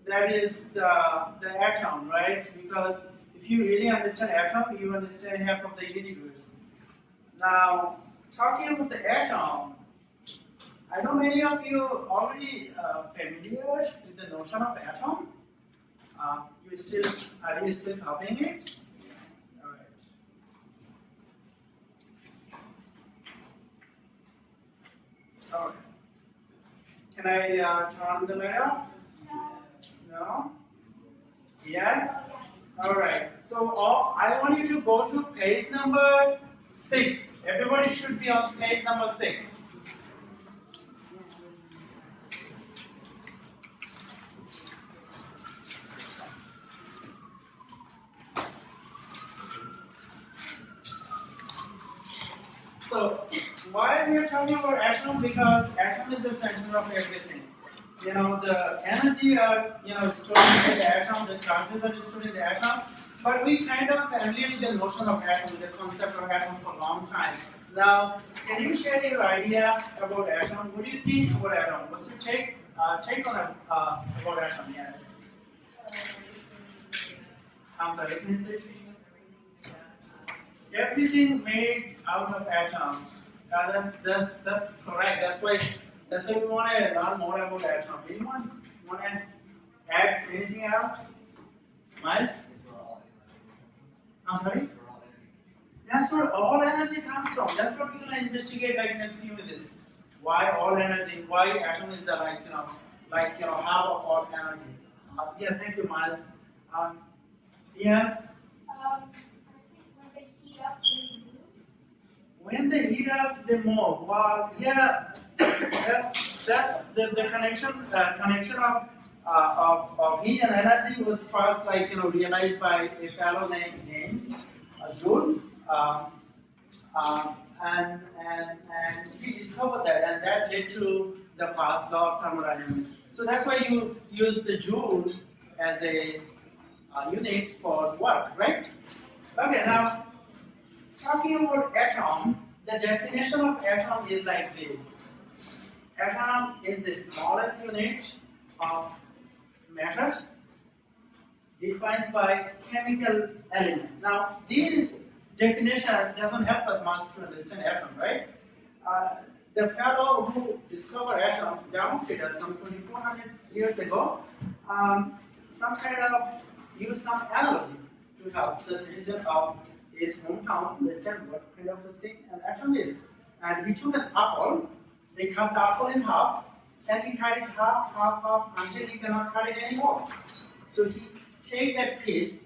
that is the atom, right? Because if you really understand atom, you understand half of the universe. Now, talking about the atom, I know many of you already familiar with the notion of atom. Are you still copying it? All right. All right. Can I turn the light off? No? Yes? Alright. So I want you to go to page number 6. Everybody should be on page number 6. So why we are talking about atom? Because atom is the center of everything. You know, the energy are stored in the atom, the charges are stored in the atom, but we kind of familiar with the notion of atom, the concept of atom for a long time. Now, can you share your idea about atom? What do you think about atom? What's your take on about atom? Yes. I'm sorry, can you say? Everything made out of atom. That's correct. That's why we want to learn more about atom. Anyone want to add anything else? Miles? I'm sorry? That's where all energy comes from. That's what we're going to investigate like next few minutes. Why all energy? Why atom is the half of all energy? Yeah, thank you, Miles. Yes. When they heat up, they move. Well, yeah, that's the connection of heat and energy was first realized by a fellow named James Joule, and he discovered that, and that led to the first law of thermodynamics. So that's why you use the Joule as a unit for work, right? Okay, now. Talking about atom, the definition of atom is like this. Atom is the smallest unit of matter defined by chemical element. Now, this definition doesn't help us much to understand atom, right? The fellow who discovered atom demonstrated some 2,400 years ago used some analogy to help the citizen of his hometown understand what kind of a thing an atom is. And he took an apple, they cut the apple in half, and he cut it half, until he cannot cut it anymore. So he take that piece,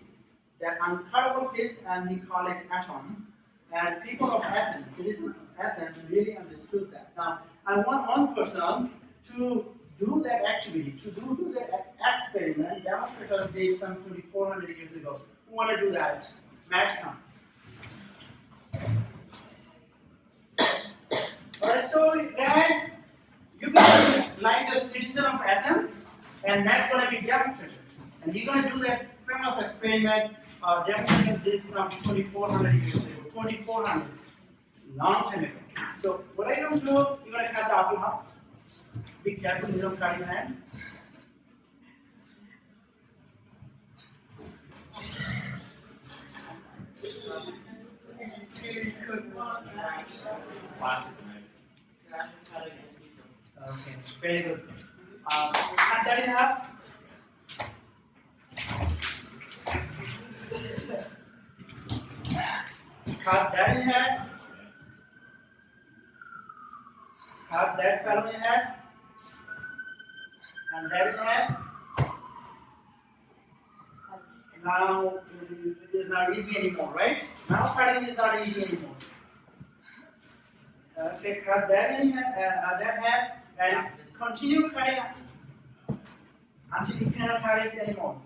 that uncuttable piece, and he call it atom. And people of Athens, citizens of Athens, really understood that. Now, I want one person to do that activity, to do that experiment demonstrators did some 2,400 years ago. Who want to do that? Matt, come. Alright, so guys, you're going to be like the citizen of Athens, and Matt's going to be demonstrators. And you're going to do that famous experiment. Demonstrators did some 2,400 years ago. 2,400, long time ago. So what are you going to do? You're going to cut the apple half. Be careful, you don't cut your hand. Okay, very good. Cut that in half. Cut that in half. Cut that fellow in half. And that in half. Now it is not easy anymore, right? Now cutting is not easy anymore. Okay, cut that in that half and continue cutting until you cannot cut it anymore.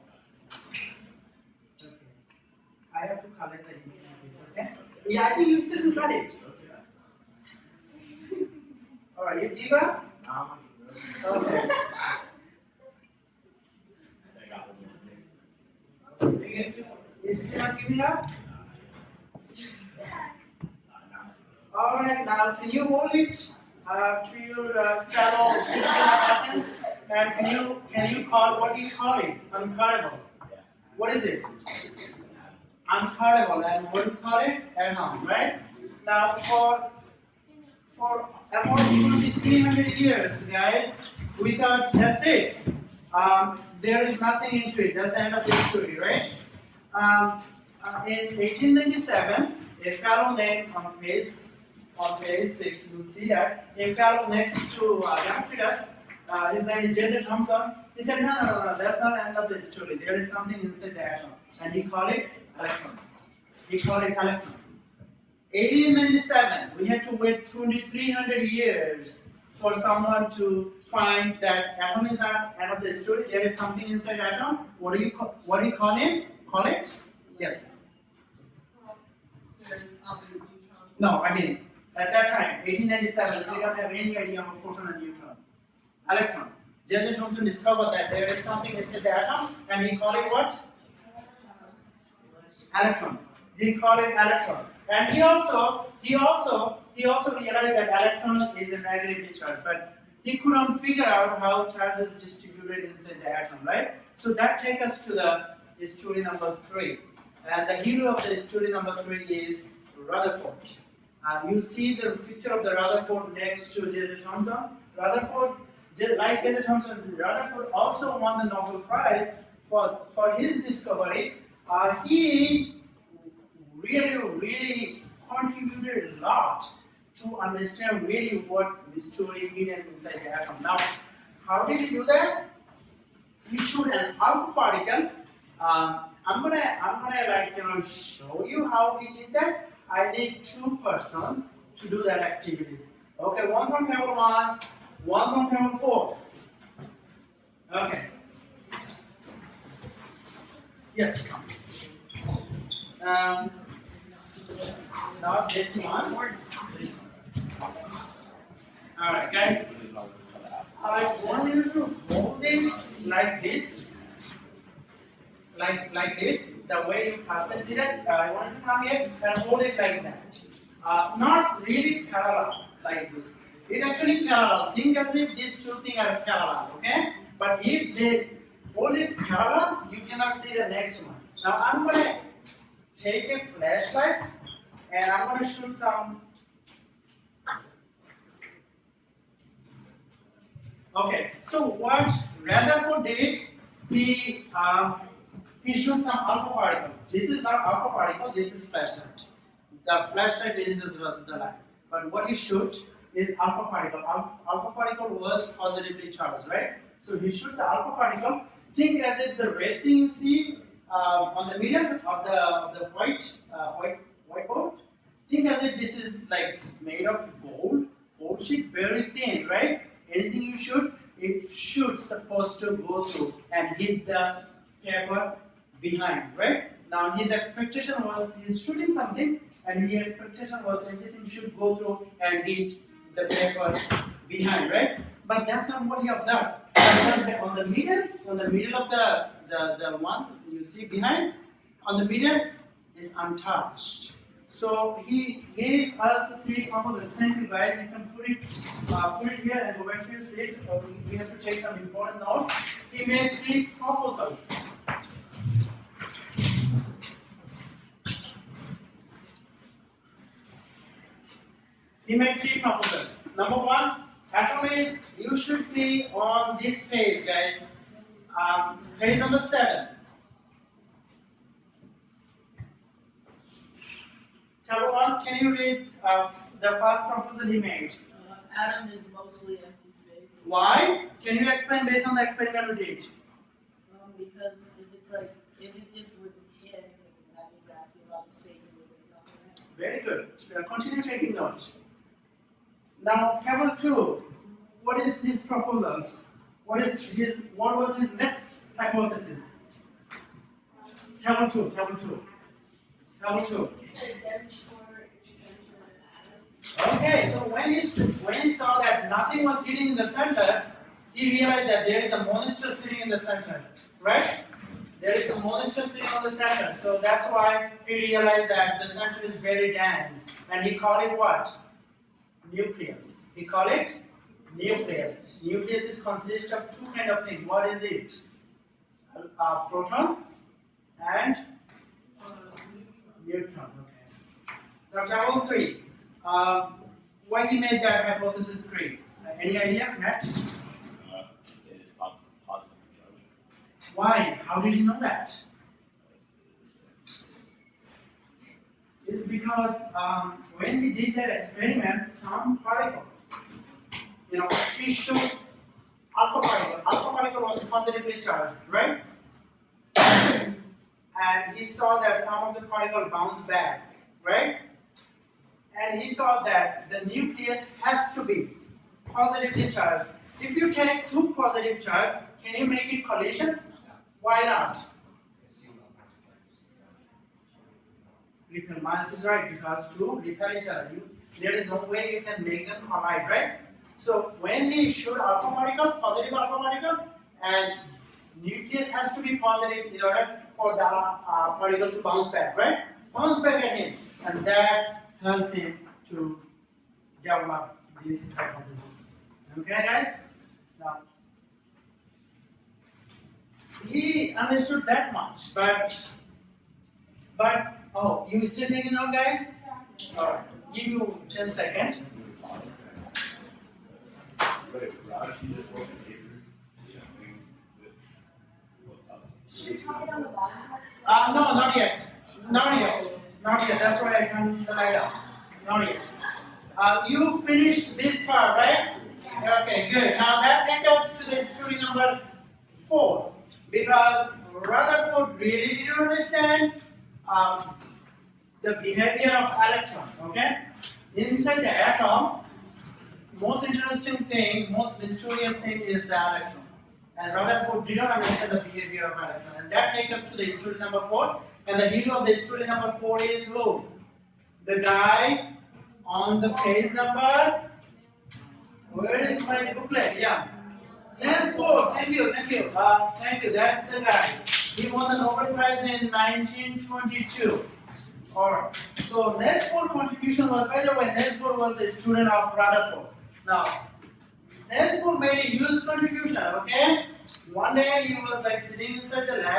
Okay. I have to collect the piece, okay? Yeah, I think you still can cut it. Alright, you give up? Okay. You still not giving up? Alright, now can you hold it to your fellow citizen of Athens? And can you call, what do you call it? Uncurable. What is it? Uncurable. And what do you call it? Atom, right? Now for about 300 years, guys, we thought that's it. There is nothing into it. That's the end of the story, right? In 1897, a fellow named on page 6, you'll see that a fellow next to Democritus, his name is J.J. Thomson. He said, no, that's not the end of the story. There is something inside the atom, and he called it electron. He called it electron. 1897, we had to wait 2,300 years for someone to find that atom is not end of the story. There is something inside atom. What do you call it? Call it? Yes. No, I mean at that time, 1897, we don't have any idea of photon and neutron. Electron. J.J. Thomson discovered that there is something inside the atom, and he called it what? Electron. He called it electron. And he also realized that electron is a negatively charged, but he couldn't figure out how charge is distributed inside the atom, right? So that takes us to the story number 3. And the hero of the story number 3 is Rutherford. You see the picture of the Rutherford next to J.J. Thomson. Rutherford, like J.J. Thomson, Rutherford also won the Nobel Prize for his discovery. He really contributed a lot to understand really what the story hidden inside the atom. Now, how did he do that? He showed an alpha particle. I'm gonna show you how he did that. I need 2 persons to do that activities. Okay, one from table 1, one from table 4. Okay. Yes. Not this one. Alright, guys. I want you to hold this like this. Like this, the way you pass it. I want you to come here and hold it like that. Not really parallel like this. It actually parallel. Think as if these 2 things are parallel, okay? But if they hold it parallel, you cannot see the next one. Now I'm going to take a flashlight and I'm going to shoot some. Okay, so what Rutherford did, he shot some alpha particle. This is not alpha particle, this is flashlight. The flashlight releases the light. But what he shot is alpha particle. Alpha particle was positively charged, right? So he shot the alpha particle. Think as if the red thing you see on the middle of the whiteboard. Think as if this is like made of gold sheet, very thin, right? Anything you shoot, it should supposed to go through and hit the paper behind, right? Now his expectation was he's shooting something, and his expectation was everything should go through and hit the paper behind, right? But that's not what he observed. He observed that on the middle of the one you see behind, on the middle is untouched. So he gave us 3 proposals. Thank you guys. You can put it here and go back to your seat. We have to take some important notes. He made 3 proposals. He made 3 proposals. Number 1, atom is, you should be on this page, guys. Page number 7. Number 1, can you read the first proposal he made? Atom is mostly empty space. Why? Can you explain based on the experiment we did? Because if it just wouldn't hit anything, that means that a lot of space in it is not there. Very good. Continue taking notes. Now, table 2. What is his proposal? What was his next hypothesis? Table 2. Okay, so when he saw that nothing was hitting in the center, he realized that there is a monster sitting in the center, right? There is a monster sitting on the center, so that's why he realized that the center is very dense, and he called it what? Nucleus. He called it Nucleus. Nucleus is consist of two kind of things. What is it? A proton and neutron. Okay. Now, chapter 3. Why he made that hypothesis 3? Any idea, Matt? It is positive charge. Why? How did you know that? It's because when he did that experiment, some particle, he showed alpha particle. Alpha particle was positively charged, right? And he saw that some of the particle bounced back, right? And he thought that the nucleus has to be positively charged. If you take two positive charges, can you make it collision? Why not? Repel. Miles is right, because to repel each other, there is no way you can make them collide, right? So when he showed alpha particle, positive alpha particle, and nucleus has to be positive in order for the particle to bounce back, right? Bounce back at him, and that helped him to develop this hypothesis. Okay, guys? Now, he understood that much, but oh, you still taking note, guys? Alright, give you 10 seconds. Wait, Rashi just wasn't here. Should we copy on the bottom? No, not yet. Not yet. Not yet. That's why I turned the light off. Not yet. You finished this part, right? Okay, good. Now that takes us to the story number 4. Because Rutherford really didn't understand the behavior of electron. Okay? Inside the atom, most interesting thing, most mysterious thing is the electron. And Rutherford did not understand the behavior of electron. And that takes us to the story number 4. And the hero of the story number 4 is who? The guy on the page number. Where is my booklet? Yeah. Niels Bohr. Thank you. Thank you. Thank you. That's the guy. He won the Nobel Prize in 1922. Alright. So Niels Bohr's contribution was, by the way, Niels Bohr was the student of Rutherford. Now, Niels Bohr made a huge contribution, okay? One day he was like sitting inside the lab.